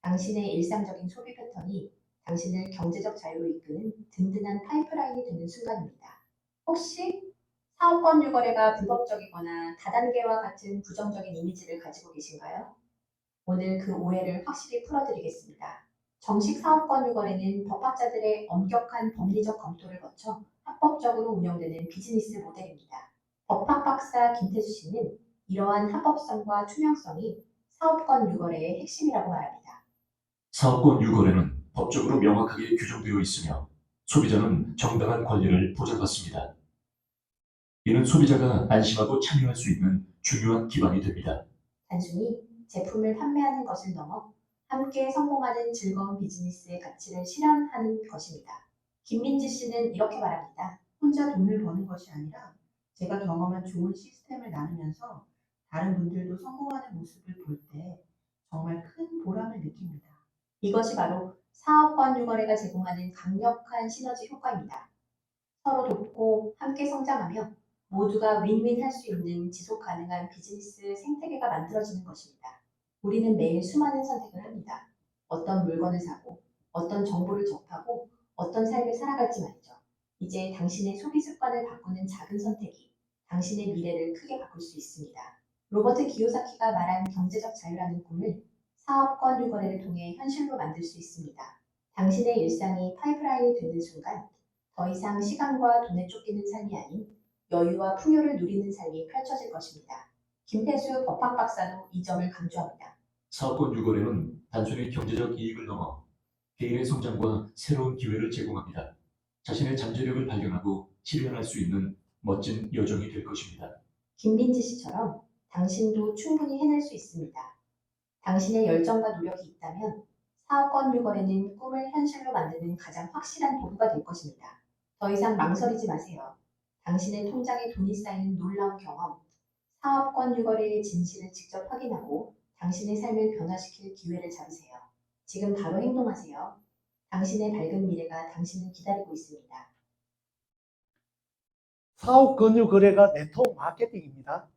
C: 당신의 일상적인 소비 패턴이 당신을 경제적 자유로 이끄는 든든한 파이프라인이 되는 순간입니다. 혹시 사업권 유거래가 불법적이거나 다단계와 같은 부정적인 이미지를 가지고 계신가요? 오늘 그 오해를 확실히 풀어드리겠습니다. 정식 사업권 유거래는 법학자들의 엄격한 법리적 검토를 거쳐 합법적으로 운영되는 비즈니스 모델입니다. 법학 박사 김태수 씨는 이러한 합법성과 투명성이 사업권 유거래의 핵심이라고 말합니다.
F: 사업권 유거래는 법적으로 명확하게 규정되어 있으며 소비자는 정당한 권리를 보장받습니다. 이는 소비자가 안심하고 참여할 수 있는 중요한 기반이 됩니다.
C: 단순히 제품을 판매하는 것을 넘어 함께 성공하는 즐거운 비즈니스의 가치를 실현하는 것입니다. 김민지 씨는 이렇게 말합니다.
E: 혼자 돈을 버는 것이 아니라 제가 경험한 좋은 시스템을 나누면서 다른 분들도 성공하는 모습을 볼 때 정말 큰 보람을 느낍니다.
C: 이것이 바로 사업권 유거래가 제공하는 강력한 시너지 효과입니다. 서로 돕고 함께 성장하며 모두가 윈윈 할 수 있는 지속 가능한 비즈니스 생태계가 만들어지는 것입니다. 우리는 매일 수많은 선택을 합니다. 어떤 물건을 사고, 어떤 정보를 접하고, 어떤 삶을 살아갈지 말이죠. 이제 당신의 소비 습관을 바꾸는 작은 선택이 당신의 미래를 크게 바꿀 수 있습니다. 로버트 기요사키가 말한 경제적 자유라는 꿈을 사업권 유거래를 통해 현실로 만들 수 있습니다. 당신의 일상이 파이프라인이 되는 순간 더 이상 시간과 돈에 쫓기는 삶이 아닌 여유와 풍요를 누리는 삶이 펼쳐질 것입니다. 김태수 법학 박사도 이 점을 강조합니다.
F: 사업권 유거래는 단순히 경제적 이익을 넘어 개인의 성장과 새로운 기회를 제공합니다. 자신의 잠재력을 발견하고 실현할 수 있는 멋진 여정이 될 것입니다.
C: 김민지 씨처럼 당신도 충분히 해낼 수 있습니다. 당신의 열정과 노력이 있다면 사업권 유거래는 꿈을 현실로 만드는 가장 확실한 도구가 될 것입니다. 더 이상 망설이지 마세요. 당신의 통장에 돈이 쌓이는 놀라운 경험, 사업 권유 거래의 진실을 직접 확인하고 당신의 삶을 변화시킬 기회를 잡으세요. 지금 바로 행동하세요. 당신의 밝은 미래가 당신을 기다리고 있습니다.
A: 사업 권유 거래가 네트워크 마케팅입니다.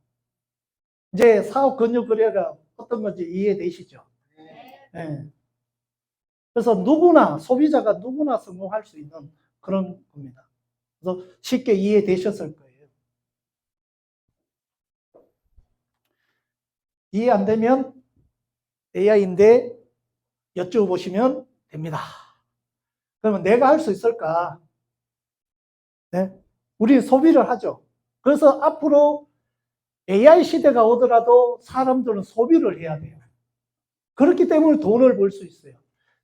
A: 이제 사업 권유 거래가 어떤 건지 이해되시죠? 네. 그래서 누구나, 소비자가 누구나 성공할 수 있는 그런 겁니다. 그래서 쉽게 이해되셨을 거예요. 이해 안 되면 AI인데 여쭤보시면 됩니다. 그러면 내가 할 수 있을까? 네? 우리 소비를 하죠. 그래서 앞으로 AI 시대가 오더라도 사람들은 소비를 해야 돼요. 그렇기 때문에 돈을 벌 수 있어요.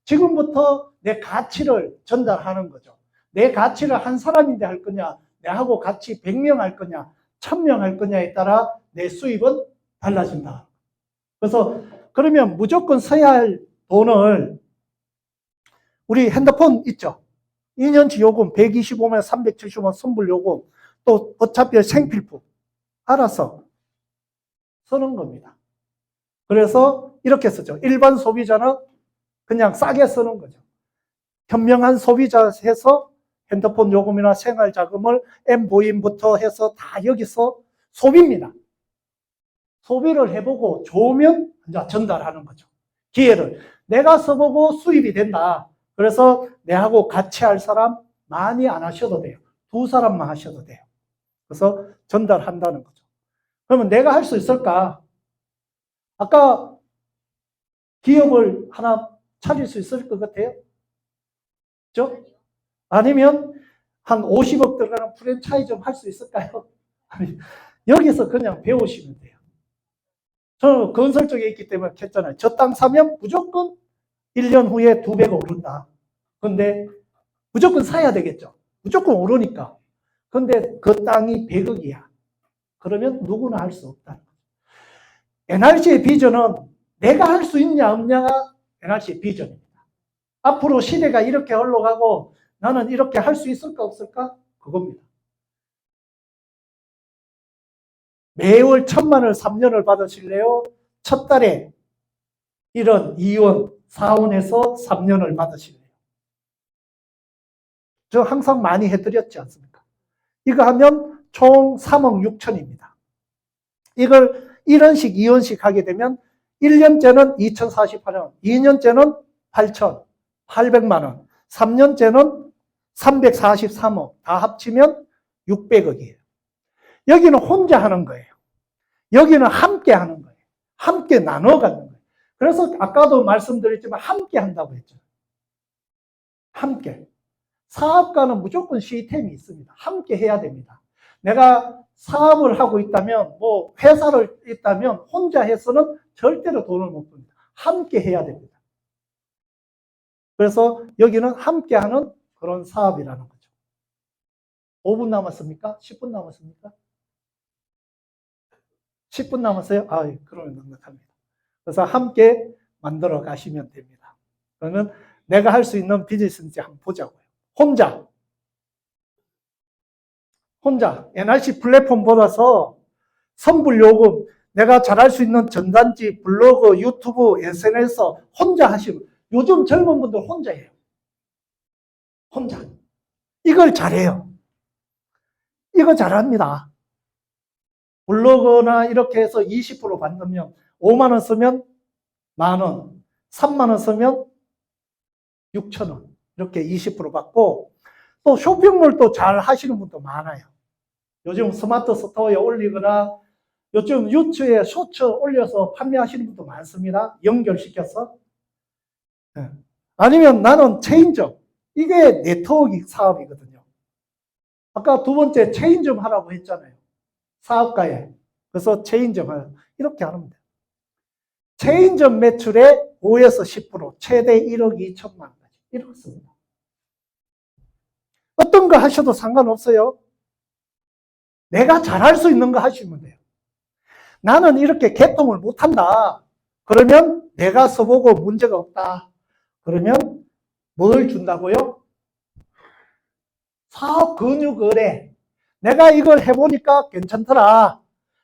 A: 지금부터 내 가치를 전달하는 거죠. 내 가치를 한 사람인데 할 거냐, 내하고 같이 100명 할 거냐, 1000명 할 거냐에 따라 내 수입은 달라진다. 그래서 그러면 무조건 써야 할 돈을 우리 핸드폰 있죠? 2년치 요금 125만 375만 선불 요금 또 어차피 생필품 알아서 쓰는 겁니다. 그래서 이렇게 쓰죠. 일반 소비자는 그냥 싸게 쓰는 거죠. 현명한 소비자 해서 핸드폰 요금이나 생활자금을 M보임부터 해서 다 여기서 소비입니다. 소비를 해보고 좋으면 이제 전달하는 거죠. 기회를. 내가 써보고 수입이 된다. 그래서 내하고 같이 할 사람 많이 안 하셔도 돼요. 2사람만 하셔도 돼요. 그래서 전달한다는 거죠. 그러면 내가 할 수 있을까? 아까 기업을 하나 차릴 수 있을 것 같아요? 그렇죠? 아니면 한 50억 들어가는 프랜차이즈 할 수 있을까요? 아니, 여기서 그냥 배우시면 돼요. 저는 건설 쪽에 있기 때문에 했잖아요. 저 땅 사면 무조건 1년 후에 2배가 오른다. 근데 무조건 사야 되겠죠. 무조건 오르니까. 근데 그 땅이 100억이야. 그러면 누구나 할 수 없다. NRC의 비전은 내가 할 수 있냐 없냐가 NRC의 비전입니다. 앞으로 시대가 이렇게 흘러가고 나는 이렇게 할 수 있을까 없을까? 그겁니다. 매월 1000만 원 3년을 받으실래요? 첫 달에 1원, 2원, 4원에서 3년을 받으실래요? 저 항상 많이 해드렸지 않습니까? 이거 하면 총 3억 6천입니다. 이걸 1원씩, 2원씩 하게 되면 1년째는 2048원, 2년째는 8,800만 원, 3년째는 343억, 다 합치면 600억이에요. 여기는 혼자 하는 거예요. 여기는 함께 하는 거예요. 함께 나눠 갖는 거예요. 그래서 아까도 말씀드렸지만 함께 한다고 했죠. 함께. 사업가는 무조건 시스템이 있습니다. 함께 해야 됩니다. 내가 사업을 하고 있다면, 뭐 회사를 있다면 혼자 해서는 절대로 돈을 못 벌습니다. 함께 해야 됩니다. 그래서 여기는 함께 하는 그런 사업이라는 거죠. 5분 남았습니까? 10분 남았습니까? 10분 남았어요? 아, 그러면 넉넉합니다. 그래서 함께 만들어 가시면 됩니다. 그러면 내가 할 수 있는 비즈니스인지 한번 보자고요. 혼자 NRC 플랫폼 받아서 선불 요금, 내가 잘할 수 있는 전단지, 블로그, 유튜브, SNS 혼자 하시면, 요즘 젊은 분들 혼자 해요. 혼자. 이걸 잘해요. 이거 잘합니다. 블로그나 이렇게 해서 20% 받으면 5만 원 쓰면 만 원, 3만 원 쓰면 6천 원 이렇게 20% 받고 또 쇼핑몰도 잘 하시는 분도 많아요. 요즘 스마트 스토어에 올리거나 요즘 유튜브에 쇼츠 올려서 판매하시는 분도 많습니다. 연결시켜서. 아니면 나는 체인점. 이게 네트워크 사업이거든요. 아까 두 번째 체인점 하라고 했잖아요. 사업가에. 그래서 체인점 하라. 이렇게 하면 돼요. 체인점 매출의 5에서 10%, 최대 1억 2천만 원까지. 이렇습니다. 어떤 거 하셔도 상관없어요. 내가 잘할 수 있는 거 하시면 돼요. 나는 이렇게 개통을 못한다. 그러면 내가 써보고 문제가 없다. 그러면 뭘 준다고요? 사업 권유 거래. 내가 이걸 해보니까 괜찮더라.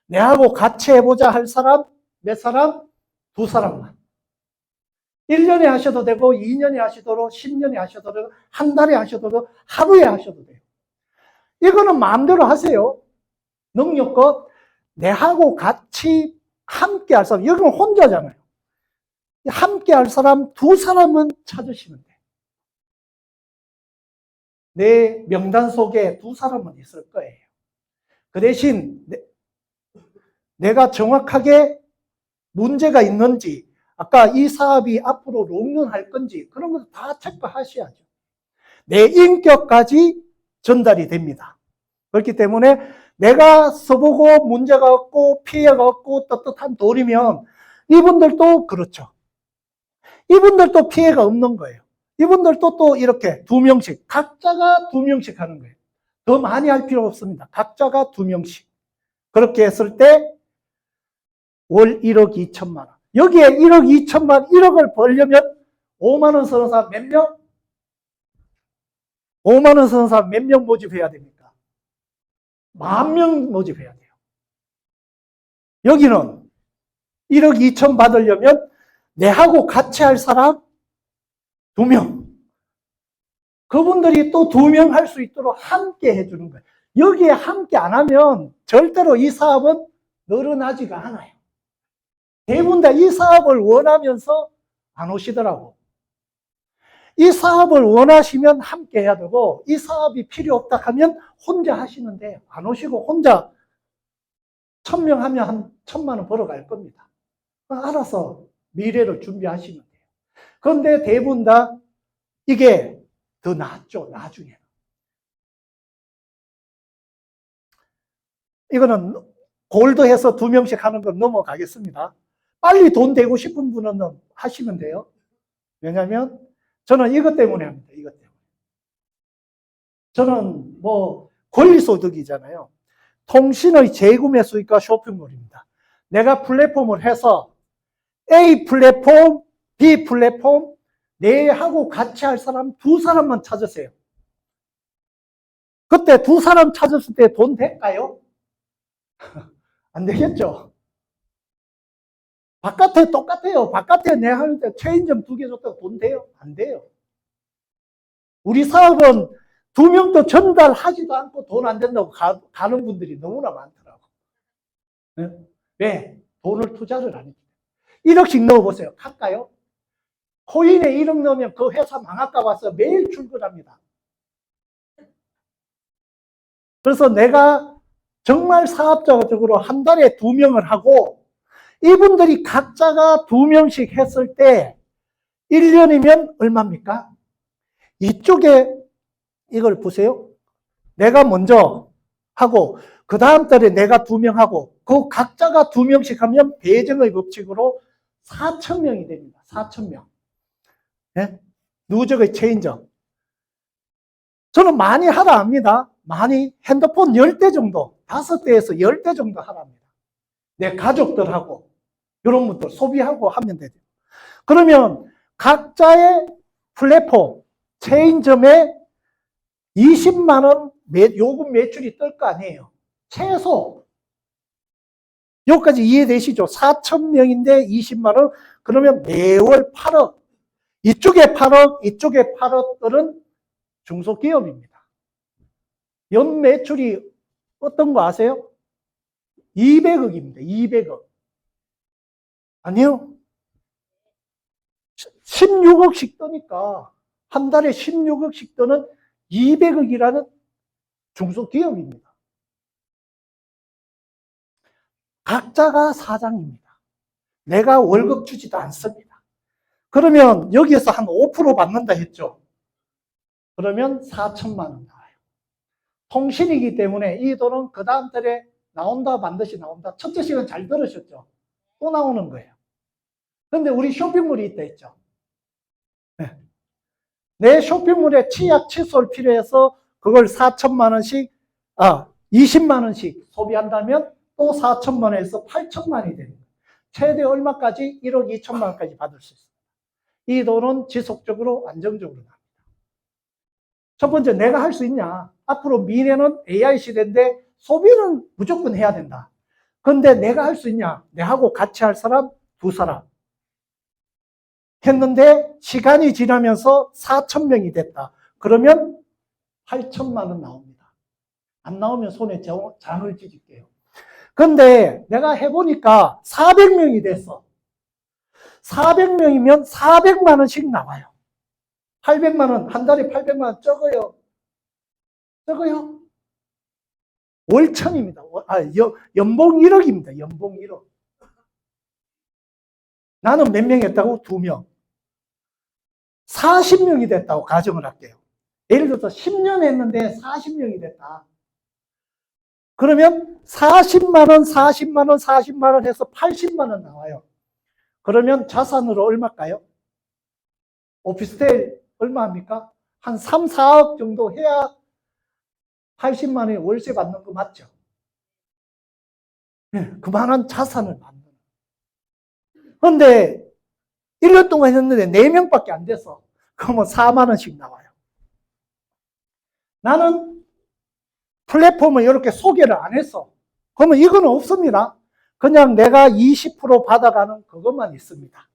A: 내하고 같이 해보자 할 사람, 몇 사람? 2사람만. 1년에 하셔도 되고, 2년에 하시도록, 10년에 하셔도 되고, 한 달에 하셔도 되고, 하루에 하셔도 돼요. 이거는 마음대로 하세요. 능력껏 내하고 같이 함께 할 사람, 여기는 혼자잖아요. 함께 할 사람 2사람은 찾으시면 돼요. 내 명단 속에 2사람은 있을 거예요. 그 대신 내가 정확하게 문제가 있는지, 아까 이 사업이 앞으로 롱런할 건지 그런 것도 다 체크하셔야죠. 내 인격까지 전달이 됩니다. 그렇기 때문에 내가 써보고 문제가 없고 피해가 없고 떳떳한 돌이면 이분들도 그렇죠. 이분들도 피해가 없는 거예요. 이분들도 또 이렇게 2명씩, 각자가 2명씩 하는 거예요. 더 많이 할 필요 없습니다. 각자가 2명씩. 그렇게 했을 때 월 1억 2천만 원. 여기에 1억 2천만, 1억을 벌려면 5만 원 쓰는 사람 몇 명? 5만 원 쓰는 사람 몇 명 모집해야 됩니까? 10,000명 모집해야 돼요. 여기는 1억 2천 받으려면 내하고 같이 할 사람 2명. 그분들이 또 2명 할 수 있도록 함께 해주는 거예요. 여기에 함께 안 하면 절대로 이 사업은 늘어나지가 않아요. 대부분 다 이 사업을 원하면서 안 오시더라고. 이 사업을 원하시면 함께 해야 되고, 이 사업이 필요 없다 하면 혼자 하시면 돼요. 안 오시고 혼자 1,000명 하면 한 1,000만 원 벌어갈 겁니다. 알아서 미래를 준비하시면 돼요. 그런데 대부분 다 이게 더 낫죠, 나중에는. 이거는 골드해서 2명씩 하는 건 넘어가겠습니다. 빨리 돈 되고 싶은 분은 하시면 돼요. 왜냐하면 저는 이것 때문에 합니다. 이것 때문에. 저는 뭐 권리소득이잖아요. 통신의 재구매 수익과 쇼핑몰입니다. 내가 플랫폼을 해서 A 플랫폼, B 플랫폼, 내하고 같이 할 사람 2사람만 찾으세요. 그때 2사람 찾았을 때 돈 될까요? 안 되겠죠. 바깥에 똑같아요. 바깥에 내 하는데 체인점 2개 줬다고 돈 돼요? 안 돼요. 우리 사업은 2명도 전달하지도 않고 돈 안 된다고 가는 분들이 너무나 많더라고. 네? 왜? 돈을 투자를 안 해요. 1억씩 넣어보세요. 갈까요? 코인에 1억 넣으면 그 회사 망할까 봐서 매일 출근합니다. 그래서 내가 정말 사업적으로 한 달에 2명을 하고, 이분들이 각자가 2명씩 했을 때 1년이면 얼마입니까? 이쪽에 이걸 보세요. 내가 먼저 하고 그 다음 달에 내가 2명 하고 그 각자가 2명씩 하면 배정의 법칙으로 4,000명이 됩니다. 4,000명. 네? 누적의 체인점. 저는 많이 하라 합니다. 많이 핸드폰 10대 정도, 5대에서 10대 정도 하라 합니다. 내 가족들하고 이런 분들 소비하고 하면 되죠. 그러면 각자의 플랫폼, 체인점에 20만 원 요금 매출이 뜰 거 아니에요. 최소. 여기까지 이해되시죠? 4,000명인데 20만 원. 그러면 매월 8억. 이쪽에 8억, 이쪽에 8억들은 중소기업입니다. 연 매출이 어떤 거 아세요? 200억입니다. 200억. 아니요. 16억씩 뜨니까 한 달에 16억씩 뜨는 200억이라는 중소기업입니다. 각자가 사장입니다. 내가 월급 주지도 않습니다. 그러면 여기에서 한 5% 받는다 했죠. 그러면 4천만 원 나와요. 통신이기 때문에 이 돈은 그 다음 달에 나온다 반드시 나온다. 첫째 시간 잘 들으셨죠? 또 나오는 거예요. 그런데 우리 쇼핑몰이 있다 했죠. 네. 내 쇼핑몰에 치약 칫솔 필요해서 그걸 4천만 원씩 20만 원씩 소비한다면 또 4천만 원에서 8천만 원이 됩니다. 최대 얼마까지? 1억 2천만 원까지 받을 수 있습니다. 이 돈은 지속적으로 안정적으로 납니다. 첫 번째, 내가 할 수 있냐? 앞으로 미래는 AI 시대인데 소비는 무조건 해야 된다. 근데 내가 할 수 있냐? 내하고 같이 할 사람 2사람. 했는데 시간이 지나면서 4,000명이 됐다. 그러면 8천만 원 나옵니다. 안 나오면 손에 장을 찢을게요. 근데 내가 해보니까 400명이 됐어. 400명이면 400만 원씩 나와요. 800만 원, 한 달에 800만 원 적어요. 적어요. 월천입니다. 연봉 1억입니다. 연봉 1억. 나는 몇 명 했다고? 2명. 40명이 됐다고 가정을 할게요. 예를 들어서 10년 했는데 40명이 됐다. 그러면 40만 원, 40만 원, 40만 원 해서 80만 원 나와요. 그러면 자산으로 얼마일까요? 오피스텔 얼마 합니까? 한 3, 4억 정도 해야 80만 원에 월세 받는 거 맞죠? 네, 그만한 자산을 만드는. 그런데 1년 동안 했는데 4명밖에 안 됐어. 그러면 4만 원씩 나와요. 나는 플랫폼을 이렇게 소개를 안 했어. 그러면 이건 없습니다. 그냥 내가 20% 받아가는 그것만 있습니다.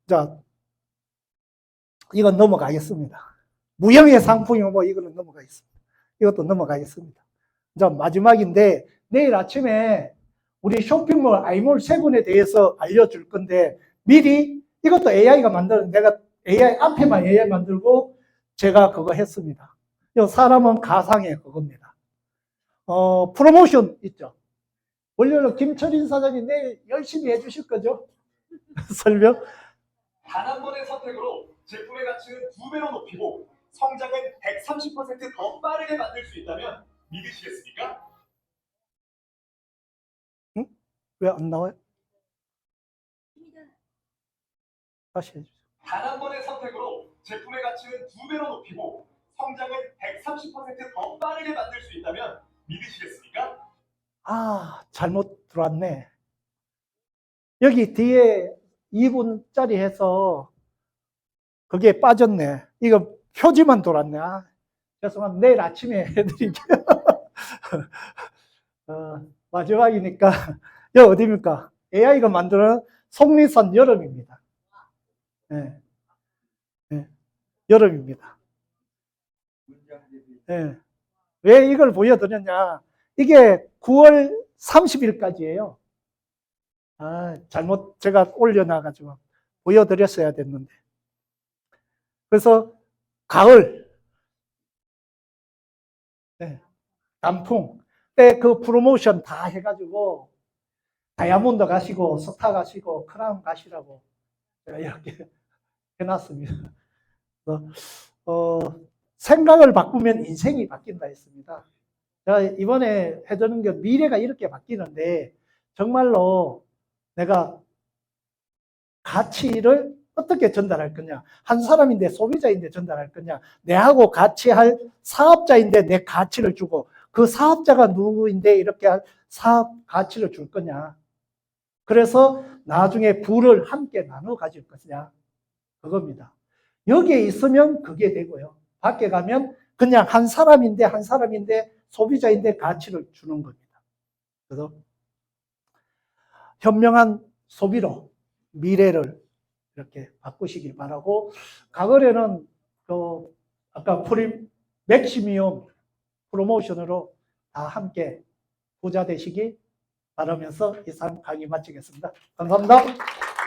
A: 자, 이건 넘어가겠습니다. 무형의 상품이면 뭐 이거는 넘어가겠습니다. 이것도 넘어가겠습니다. 자, 마지막인데 내일 아침에 우리 쇼핑몰 아이몰 7에 대해서 알려줄 건데 미리 이것도 AI가 만드는 내가 AI 앞에만 AI 만들고 제가 그거 했습니다. 이 사람은 가상의 그겁니다. 프로모션 있죠. 원래는 김철인 사장이 내일 열심히 해주실 거죠? 설명?
G: 단 한 번의 선택으로 제품의 가치는 2배로 높이고 성장은 130% 더 빠르게 만들 수 있다면 믿으시겠습니까?
A: 왜 안 나와요? 다시 해주세요.
G: 단 한 번의 선택으로 제품의 가치는 2배로 높이고 성장은 130%더 빠르게 만들 수 있다면 믿으시겠습니까?
A: 아, 잘못 들어왔네. 여기 뒤에 2분짜리 해서 그게 빠졌네. 이거 표지만 돌았네. 아, 죄송합니다. 내일 아침에 해드릴게요. 마지막이니까 여기 어디입니까? AI가 만드는 속리산 여름입니다. 네. 네. 여름입니다. 네. 왜 이걸 보여드렸냐? 이게 9월 30일까지예요. 아, 잘못 제가 올려놔가지고 보여드렸어야 됐는데. 그래서 가을, 네, 단풍 때 그 프로모션 다 해가지고 다이아몬드 가시고 스타 가시고 크라운 가시라고 제가 이렇게 해놨습니다. 생각을 바꾸면 인생이 바뀐다 했습니다. 제가 이번에 해드는 게 미래가 이렇게 바뀌는데 정말로 내가 가치를 어떻게 전달할 거냐. 한 사람인데 소비자인데 전달할 거냐. 내하고 같이 할 사업자인데 내 가치를 주고 그 사업자가 누구인데 이렇게 할 사업 가치를 줄 거냐. 그래서 나중에 부를 함께 나눠 가질 것이냐. 그겁니다. 여기에 있으면 그게 되고요. 밖에 가면 그냥 한 사람인데 소비자인데 가치를 주는 겁니다. 그래서 현명한 소비로 미래를 이렇게 바꾸시길 바라고, 가을에는 또 아까 맥시미엄 프로모션으로 다 함께 부자 되시기 바라면서 이상 강의 마치겠습니다. 감사합니다.